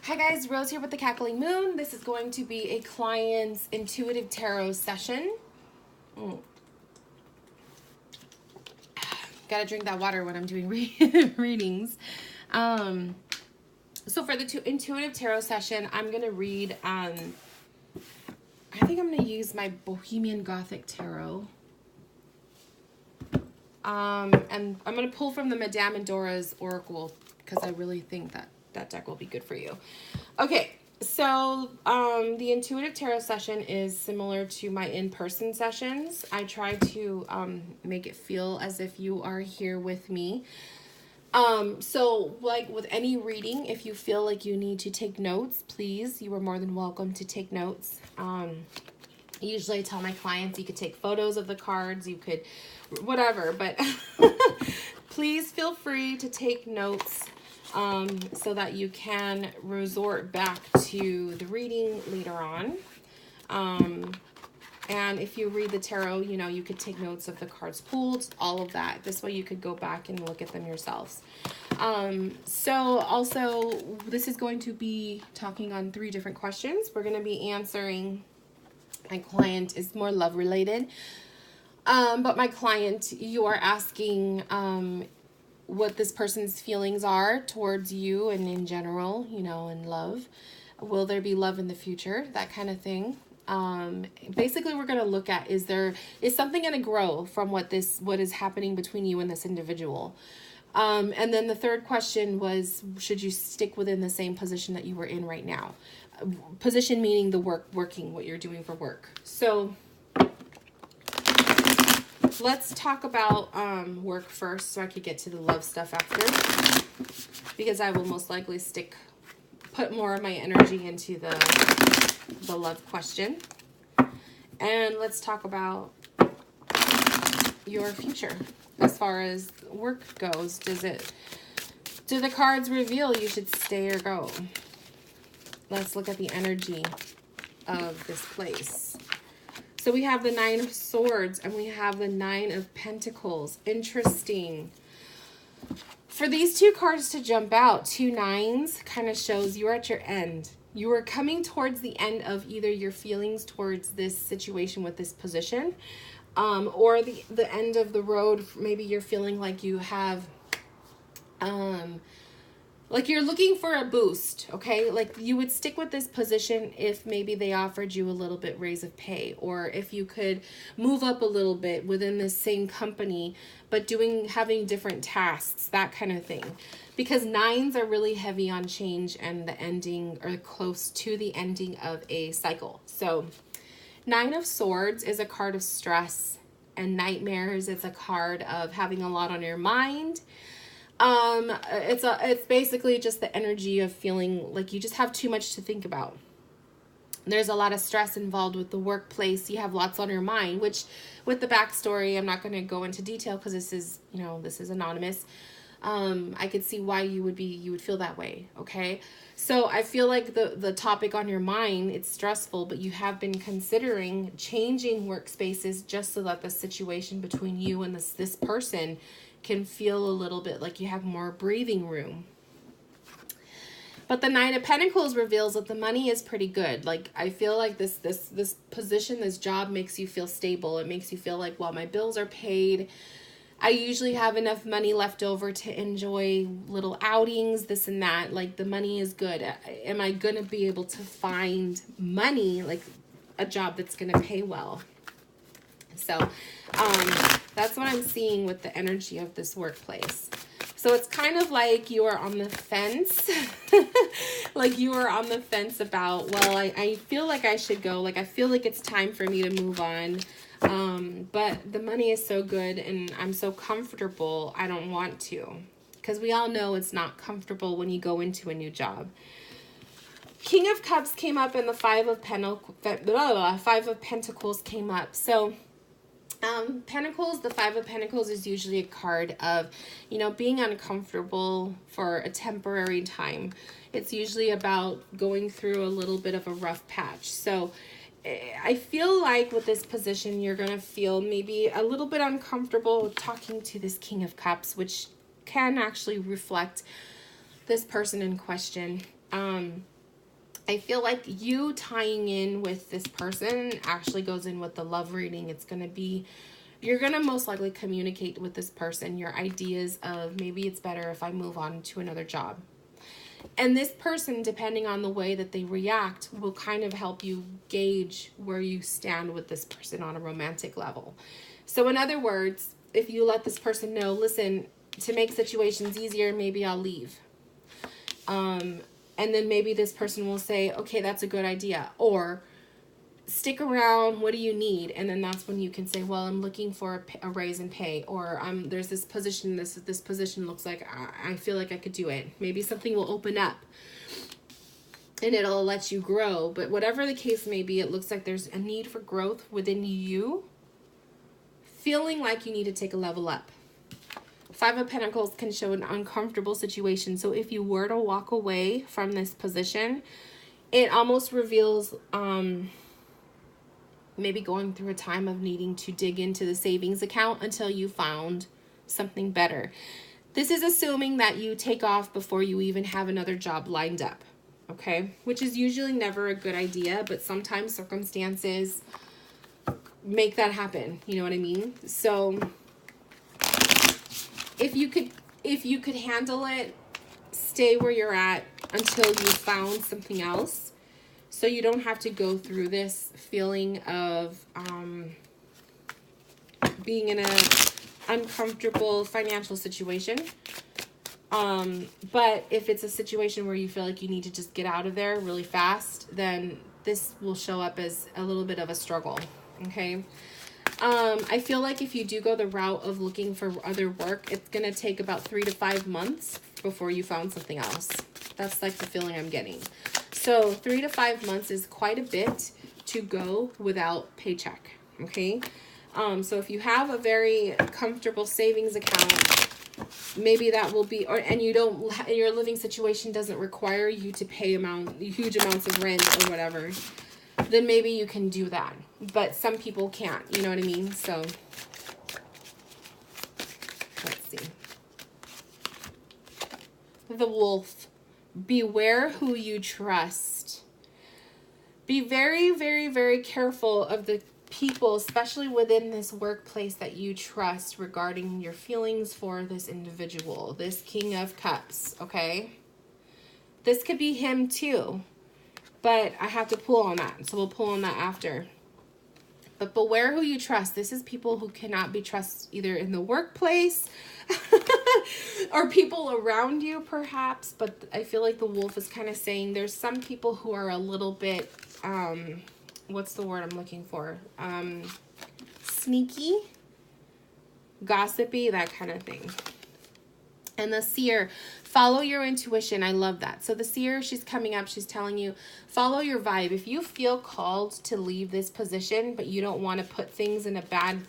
Hi guys, Rose here with the Cackling Moon. This is going to be a client's intuitive tarot session. Gotta drink that water when I'm doing readings. So for the intuitive tarot session, I'm gonna read, I think I'm gonna use my Bohemian Gothic Tarot. And I'm gonna pull from the Madame Endoras Oracle because I really think that deck will be good for you. Okay, so the intuitive tarot session is similar to my in-person sessions. I try to make it feel as if you are here with me. So like with any reading, if you feel like you need to take notes, please, you are more than welcome to take notes. Usually I tell my clients you could take photos of the cards, you could whatever, but please feel free to take notes so that you can resort back to the reading later on. And if you read the tarot, you know, you could take notes of the cards pulled, all of that. This way you could go back and look at them yourselves. So also, this is going to be talking on 3 different questions. We're going to be answering, my client is more love related. But my client, you are asking what this person's feelings are towards you and in general, you know, in love. Will there be love in the future? That kind of thing. Basically, we're going to look at, is something going to grow from what is happening between you and this individual? And then the third question was, should you stick within the same position that you were in right now? Position meaning the working, what you're doing for work. So let's talk about work first so I could get to the love stuff after, because I will most likely put more of my energy into the love question. And let's talk about your future as far as work goes. Do the cards reveal you should stay or go? Let's look at the energy of this place. So we have the 9 of Swords and we have the 9 of Pentacles. Interesting. For these 2 cards to jump out, 2 9s kind of shows you're at your end. You are coming towards the end of either your feelings towards this situation with this position, or the end of the road. Maybe you're feeling like you have, like you're looking for a boost, okay? Like you would stick with this position if maybe they offered you a little bit raise of pay, or if you could move up a little bit within this same company, but having different tasks, that kind of thing. Because 9s are really heavy on change and the ending, or close to the ending of a cycle. So 9 of Swords is a card of stress and nightmares. It's a card of having a lot on your mind. It's basically just the energy of feeling like you just have too much to think about. There's a lot of stress involved with the workplace. You have lots on your mind, which with the backstory, I'm not going to go into detail because this is anonymous. I could see why you would feel that way. Okay. So I feel like the topic on your mind, it's stressful, but you have been considering changing workspaces just so that the situation between you and this person can feel a little bit like you have more breathing room. But the 9 of Pentacles reveals that the money is pretty good. Like I feel like this position, this job makes you feel stable. It makes you feel like, well, my bills are paid. I usually have enough money left over to enjoy little outings, this and that. Like the money is good. Am I going to be able to find money, like a job that's going to pay well? So that's what I'm seeing with the energy of this workplace. So it's kind of like you are on the fence. Like you are on the fence about, well, I feel like I should go. Like I feel like it's time for me to move on. But the money is so good and I'm so comfortable, I don't want to. Because we all know it's not comfortable when you go into a new job. King of Cups came up and the 5 of Pentacles came up. So Pentacles, the 5 of Pentacles is usually a card of, being uncomfortable for a temporary time. It's usually about going through a little bit of a rough patch. So I feel like with this position, you're going to feel maybe a little bit uncomfortable talking to this King of Cups, which can actually reflect this person in question. I feel like you tying in with this person actually goes in with the love reading. It's going to be, you're going to most likely communicate with this person your ideas of maybe it's better if I move on to another job. And this person, depending on the way that they react, will kind of help you gauge where you stand with this person on a romantic level. So in other words, if you let this person know, listen, to make situations easier, maybe I'll leave. And then maybe this person will say, okay, that's a good idea. Or stick around, what do you need? And then that's when you can say, well, I'm looking for a raise in pay. Or there's this position, this position looks like I feel like I could do it. Maybe something will open up and it'll let you grow. But whatever the case may be, it looks like there's a need for growth within you, feeling like you need to take a level up. Five of Pentacles can show an uncomfortable situation. So if you were to walk away from this position, it almost reveals maybe going through a time of needing to dig into the savings account until you found something better. This is assuming that you take off before you even have another job lined up, okay? Which is usually never a good idea, but sometimes circumstances make that happen. You know what I mean? So if you could handle it, stay where you're at until you found something else, so you don't have to go through this feeling of being in an uncomfortable financial situation. But if it's a situation where you feel like you need to just get out of there really fast, then this will show up as a little bit of a struggle, okay? I feel like if you do go the route of looking for other work, it's going to take about 3 to 5 months before you found something else. That's like the feeling I'm getting. So 3 to 5 months is quite a bit to go without paycheck, okay? So if you have a very comfortable savings account, maybe that will be, and your living situation doesn't require you to pay huge amounts of rent or whatever, then maybe you can do that. But some people can't, you know what I mean? So let's see. The Wolf. Beware who you trust. Be very, very, very careful of the people, especially within this workplace, that you trust regarding your feelings for this individual, this King of Cups, okay? This could be him too, but I have to pull on that, so we'll pull on that after. But beware who you trust. This is people who cannot be trusted either in the workplace or people around you, perhaps. But I feel like the Wolf is kind of saying there's some people who are a little bit, what's the word I'm looking for? Sneaky, gossipy, that kind of thing. And the Seer, follow your intuition. I love that. So the Seer, she's coming up. She's telling you, follow your vibe. If you feel called to leave this position, but you don't want to put things in a bad,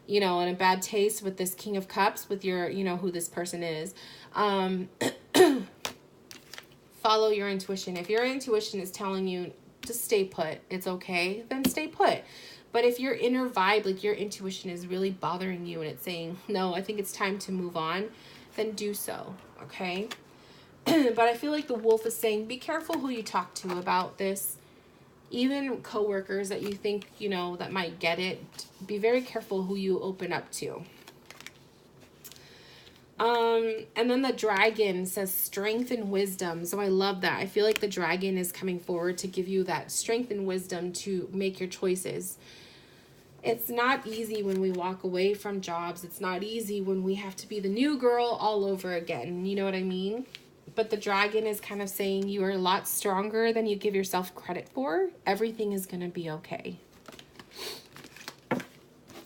in a bad taste with this King of Cups, with your, who this person is, follow your intuition. If your intuition is telling you to stay put, it's okay, then stay put. But if your inner vibe, like your intuition is really bothering you and it's saying, no, I think it's time to move on, then do so, okay? But I feel like the Wolf is saying, be careful who you talk to about this. Even coworkers that you think, that might get it, be very careful who you open up to. And then the Dragon says strength and wisdom. So I love that. I feel like the Dragon is coming forward to give you that strength and wisdom to make your choices. It's not easy when we walk away from jobs. It's not easy when we have to be the new girl all over again. You know what I mean? But the Dragon is kind of saying you are a lot stronger than you give yourself credit for. Everything is going to be okay.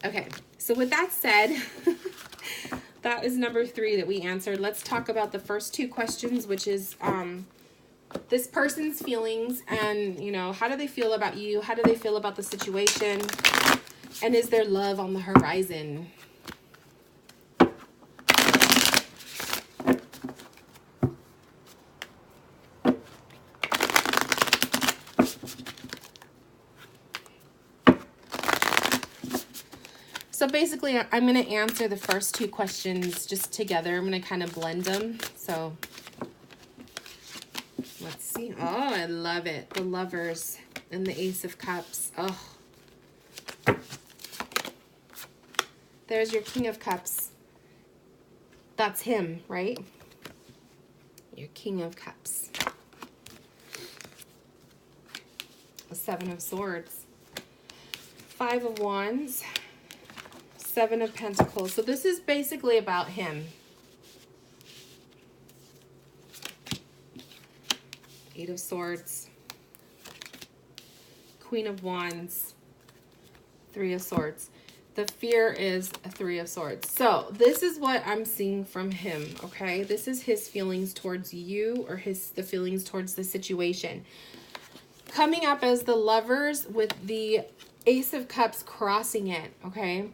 Okay, so with that said, that is number 3 that we answered. Let's talk about the first 2 questions, which is this person's feelings and, how do they feel about you? How do they feel about the situation? And is there love on the horizon? So basically, I'm going to answer the first 2 questions just together. I'm going to kind of blend them. So let's Let's see. Oh, I love it. The Lovers and the Ace of Cups. Oh. There's your King of Cups. That's him, right? Your King of Cups. The Seven of Swords. Five of Wands. Seven of Pentacles. So this is basically about him. Eight of Swords. Queen of Wands. Three of Swords. The fear is a Three of Swords. So this is what I'm seeing from him, okay? This is his feelings towards you, or the feelings towards the situation. Coming up as the Lovers with the Ace of Cups crossing it, okay?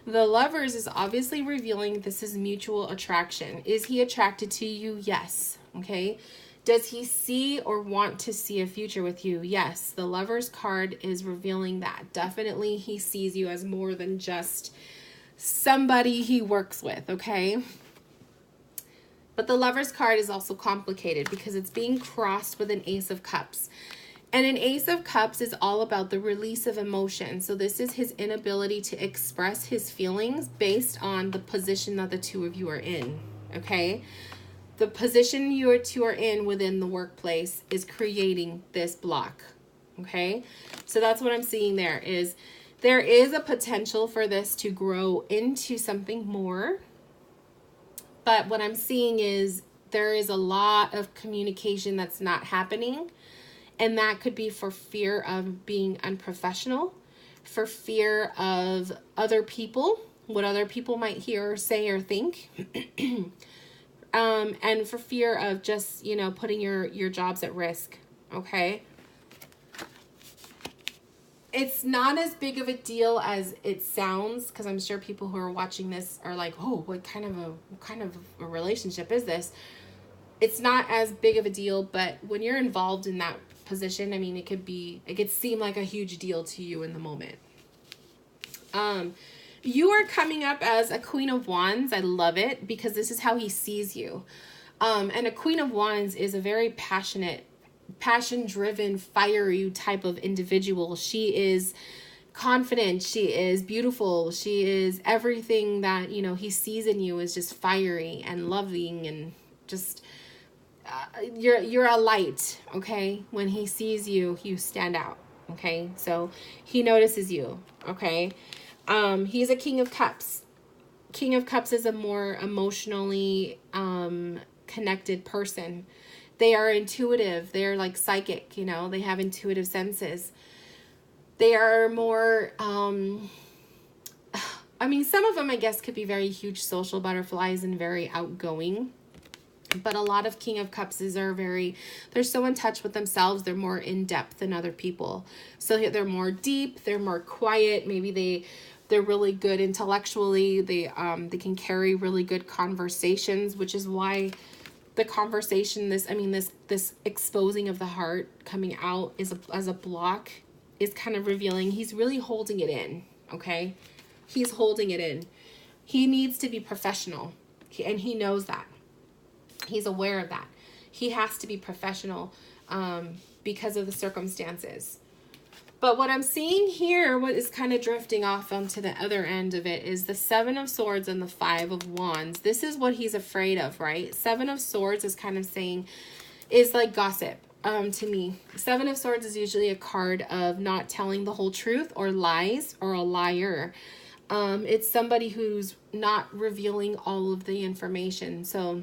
The Lovers is obviously revealing this is mutual attraction. Is he attracted to you? Yes, okay? Does he see or want to see a future with you? Yes, the Lovers card is revealing that. Definitely he sees you as more than just somebody he works with, okay? But the Lovers card is also complicated because it's being crossed with an Ace of Cups. And an Ace of Cups is all about the release of emotion. So this is his inability to express his feelings based on the position that the two of you are in, okay? The position you two are in within the workplace is creating this block, okay? So that's what I'm seeing there is a potential for this to grow into something more. But what I'm seeing is there is a lot of communication that's not happening. And that could be for fear of being unprofessional, for fear of other people, what other people might hear or say or think. And for fear of just, you know, putting your jobs at risk, okay? It's not as big of a deal as it sounds, because I'm sure people who are watching this are like, oh, what kind of a relationship is this? It's not as big of a deal, but when you're involved in that position, I mean, it could seem like a huge deal to you in the moment. You are coming up as a Queen of Wands. I love it because this is how he sees you. And a Queen of Wands is a very passionate, passion-driven, fiery type of individual. She is confident. She is beautiful. She is everything that, you know, he sees in you is just fiery and loving and just... you're a light, okay? When he sees you, you stand out, okay? So he notices you, okay? He's a King of Cups. King of Cups is a more emotionally connected person. They are intuitive. They're like psychic, you know? They have intuitive senses. They are more... I mean, some of them, I guess, could be very huge social butterflies and very outgoing. But a lot of King of Cups they're so in touch with themselves. They're more in depth than other people. So they're more deep. They're more quiet. Maybe they're really good intellectually. They can carry really good conversations, which is why the conversation, this exposing of the heart coming out as a block is kind of revealing. He's really holding it in, okay? He's holding it in. He needs to be professional, and he knows that. He's aware of that. He has to be professional because of the circumstances. But what I'm seeing here, what is kind of drifting off onto the other end of it, is the Seven of Swords and the Five of Wands. This is what he's afraid of, right? Seven of Swords is kind of saying, is like gossip to me. Seven of Swords is usually a card of not telling the whole truth or lies or a liar. It's somebody who's not revealing all of the information. So...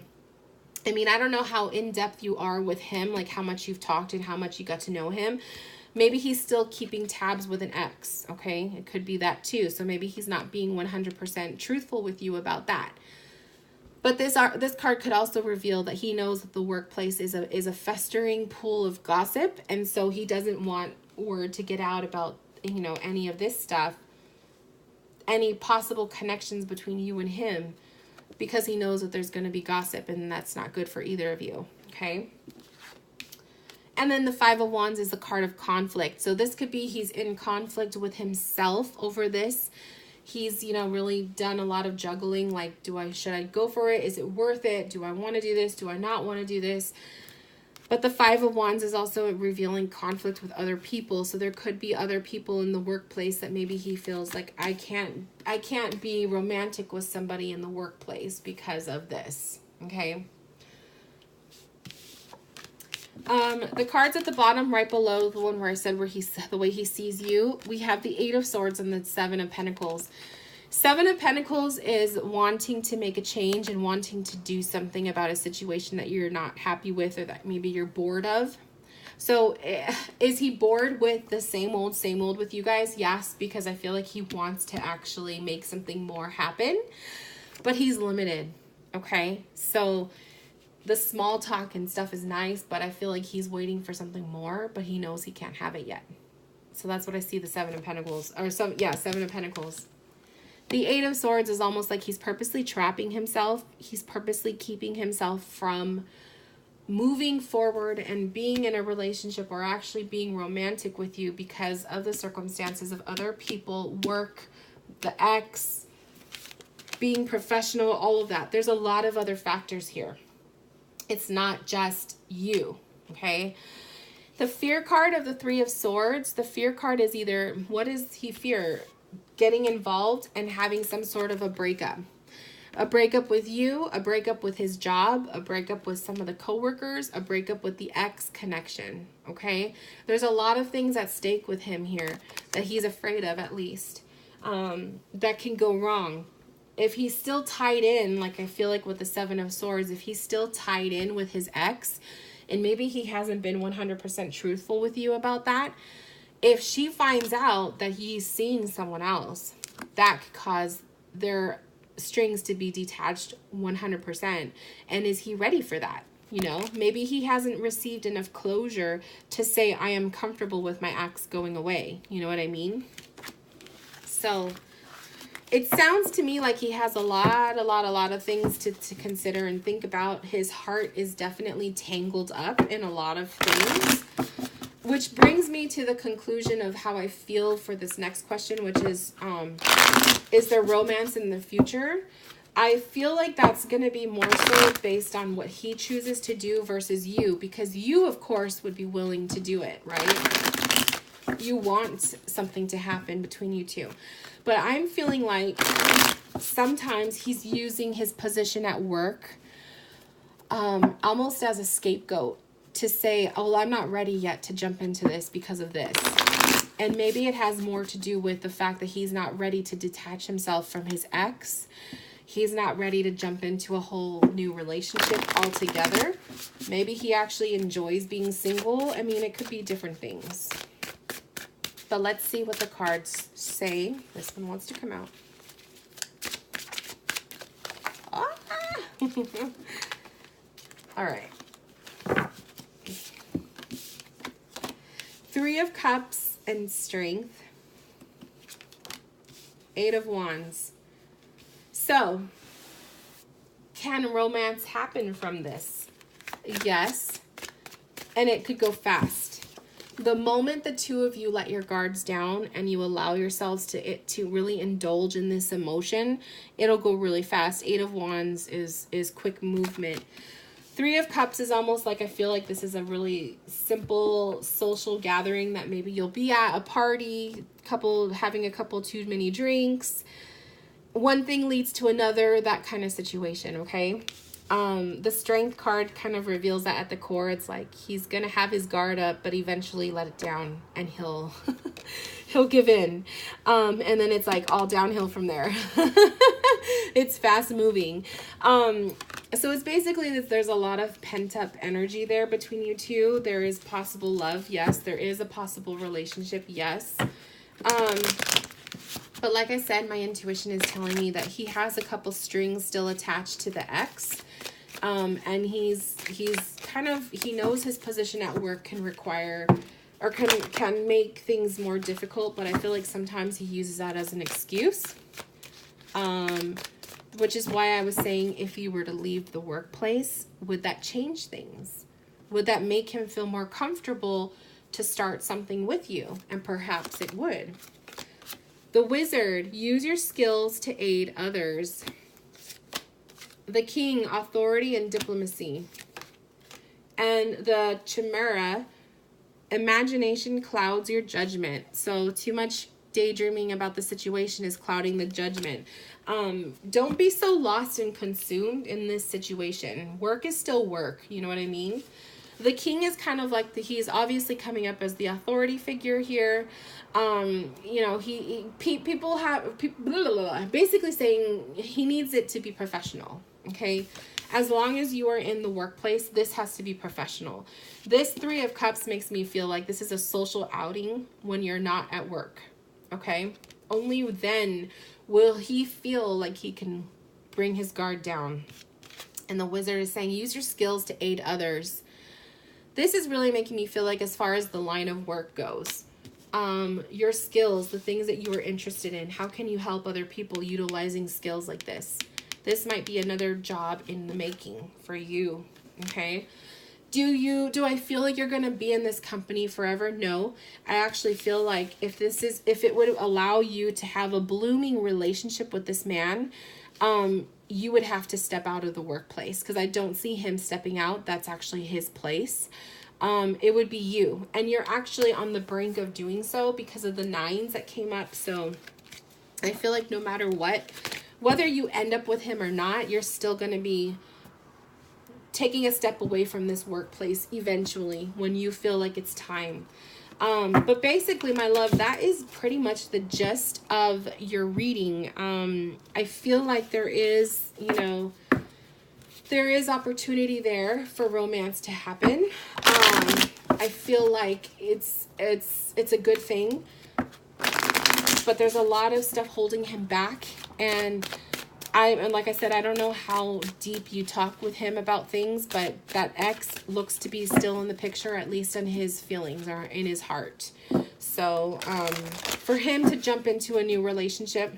I mean, I don't know how in-depth you are with him, like how much you've talked and how much you got to know him. Maybe he's still keeping tabs with an ex, okay? It could be that too. So maybe he's not being 100% truthful with you about that. But this card could also reveal that he knows that the workplace is a festering pool of gossip, and so he doesn't want word to get out about, you know, any of this stuff, any possible connections between you and him, because he knows that there's going to be gossip, and that's not good for either of you, okay? And then the Five of Wands is the card of conflict. So this could be he's in conflict with himself over this. He's, you know, really done a lot of juggling, like, should I go for it? Is it worth it? Do I want to do this? Do I not want to do this? But the Five of Wands is also revealing conflict with other people. So there could be other people in the workplace that maybe he feels like, I can't be romantic with somebody in the workplace because of this. Okay. The cards at the bottom right below the one where I said where the way he sees you, we have the Eight of Swords and the Seven of Pentacles. Seven of Pentacles is wanting to make a change and wanting to do something about a situation that you're not happy with or that maybe you're bored of. So is he bored with the same old with you guys? Yes, because I feel like he wants to actually make something more happen, but he's limited. Okay, so the small talk and stuff is nice, but I feel like he's waiting for something more, but he knows he can't have it yet. So that's what I see the Seven of Pentacles, or Seven of Pentacles. The Eight of Swords is almost like he's purposely trapping himself. He's purposely keeping himself from moving forward and being in a relationship or actually being romantic with you because of the circumstances of other people, work, the ex, being professional, all of that. There's a lot of other factors here. It's not just you, okay? The fear card of the Three of Swords, the fear card is either, what does he fear? Getting involved and having some sort of a breakup. A breakup with you, a breakup with his job, a breakup with some of the coworkers, a breakup with the ex connection, okay? There's a lot of things at stake with him here that he's afraid of, at least, that can go wrong. If he's still tied in, like I feel like with the Seven of Swords, if he's still tied in with his ex, and maybe he hasn't been 100% truthful with you about that, if she finds out that he's seeing someone else, that could cause their strings to be detached 100%. And is he ready for that? You know, maybe he hasn't received enough closure to say, I am comfortable with my ex going away. You know what I mean? So it sounds to me like he has a lot of things to consider and think about. His heart is definitely tangled up in a lot of things, which brings me to the conclusion of how I feel for this next question, which is there romance in the future? I feel like that's going to be more so based on what he chooses to do versus you, because you, of course, would be willing to do it, right? You want something to happen between you two. But I'm feeling like sometimes he's using his position at work almost as a scapegoat to say, oh, I'm not ready yet to jump into this because of this. And maybe it has more to do with the fact that he's not ready to detach himself from his ex. He's not ready to jump into a whole new relationship altogether. Maybe he actually enjoys being single. I mean, it could be different things. But let's see what the cards say. This one wants to come out. Ah! All right. Three of Cups and Strength. Eight of Wands. So, can romance happen from this? Yes. And it could go fast. The moment the two of you let your guards down and you allow yourselves to really indulge in this emotion, it'll go really fast. Eight of Wands is quick movement. Three of Cups is almost like, I feel like this is a really simple social gathering that maybe you'll be at a party, having a couple too many drinks. One thing leads to another, that kind of situation, okay? The Strength card kind of reveals that at the core. It's like he's going to have his guard up, but eventually let it down and he'll give in. And then it's like all downhill from there. It's fast moving. So it's basically that there's a lot of pent up energy there between you two. There is possible love. Yes. There is a possible relationship. Yes. But like I said, my intuition is telling me that he has a couple strings still attached to the ex. And he's kind of, he knows his position at work can require or can make things more difficult, but I feel like sometimes he uses that as an excuse. Which is why I was saying, if you were to leave the workplace, would that change things? Would that make him feel more comfortable to start something with you? And perhaps it would. The Wizard, use your skills to aid others. The King, authority and diplomacy. And the Chimera, imagination clouds your judgment. So too much daydreaming about the situation is clouding the judgment. Don't be so lost and consumed in this situation. Work is still work. You know what I mean? The king is kind of like he's obviously coming up as the authority figure here. You know, people have basically saying he needs it to be professional. Okay. As long as you are in the workplace, this has to be professional. This Three of Cups makes me feel like this is a social outing when you're not at work. Okay. Only then will he feel like he can bring his guard down. And the Wizard is saying, use your skills to aid others. This is really making me feel like as far as the line of work goes, your skills, the things that you are interested in, how can you help other people utilizing skills like this? This might be another job in the making for you, okay? Do I feel like you're going to be in this company forever? No. I actually feel like if it would allow you to have a blooming relationship with this man, you would have to step out of the workplace, because I don't see him stepping out. That's actually his place. It would be you, and you're actually on the brink of doing so because of the 9s that came up. So I feel like no matter what, whether you end up with him or not, you're still going to be taking a step away from this workplace eventually when you feel like it's time. But basically, my love, that is pretty much the gist of your reading. I feel like there is, there is opportunity there for romance to happen. I feel like it's a good thing, but there's a lot of stuff holding him back. And like I said, I don't know how deep you talk with him about things, but that ex looks to be still in the picture, at least in his feelings or in his heart. So for him to jump into a new relationship,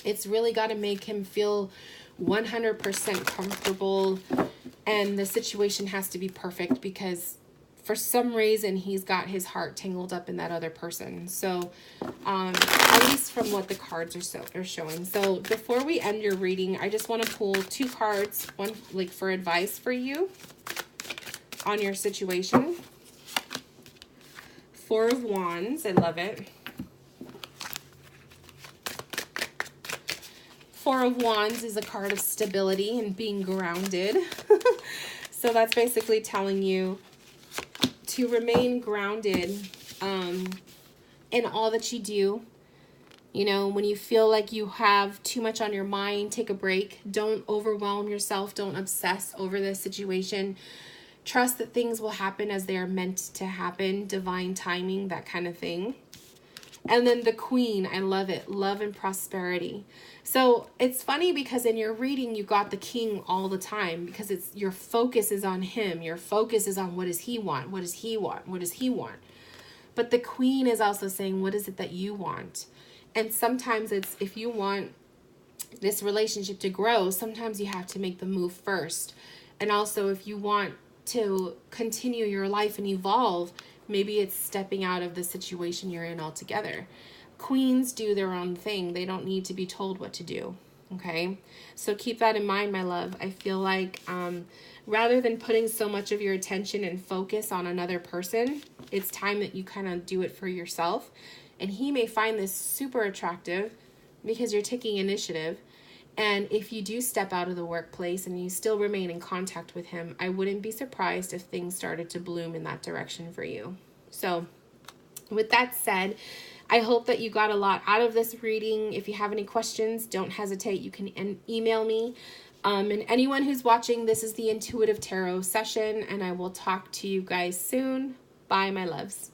it's really got to make him feel 100% comfortable, and the situation has to be perfect, because for some reason he's got his heart tangled up in that other person. So at least from what the cards are showing. So before we end your reading, I just want to pull 2 cards, one like for advice for you on your situation. 4 of Wands, I love it. 4 of Wands is a card of stability and being grounded. So that's basically telling you to remain grounded in all that you do. When you feel like you have too much on your mind, take a break. Don't overwhelm yourself. Don't obsess over this situation. Trust that things will happen as they are meant to happen. Divine timing, that kind of thing. And then the Queen, I love it. Love and prosperity. So it's funny because in your reading, you got the King all the time, because your focus is on him. Your focus is on what does he want? What does he want? What does he want? But the Queen is also saying, what is it that you want? And sometimes it's, if you want this relationship to grow, sometimes you have to make the move first. And also if you want to continue your life and evolve, maybe it's stepping out of the situation you're in altogether. Queens do their own thing. They don't need to be told what to do. Okay? So keep that in mind, my love. I feel like rather than putting so much of your attention and focus on another person, it's time that you kind of do it for yourself. And he may find this super attractive because you're taking initiative. And if you do step out of the workplace and you still remain in contact with him, I wouldn't be surprised if things started to bloom in that direction for you. So with that said, I hope that you got a lot out of this reading. If you have any questions, don't hesitate. You can email me. And anyone who's watching, this is the Intuitive Tarot session, and I will talk to you guys soon. Bye, my loves.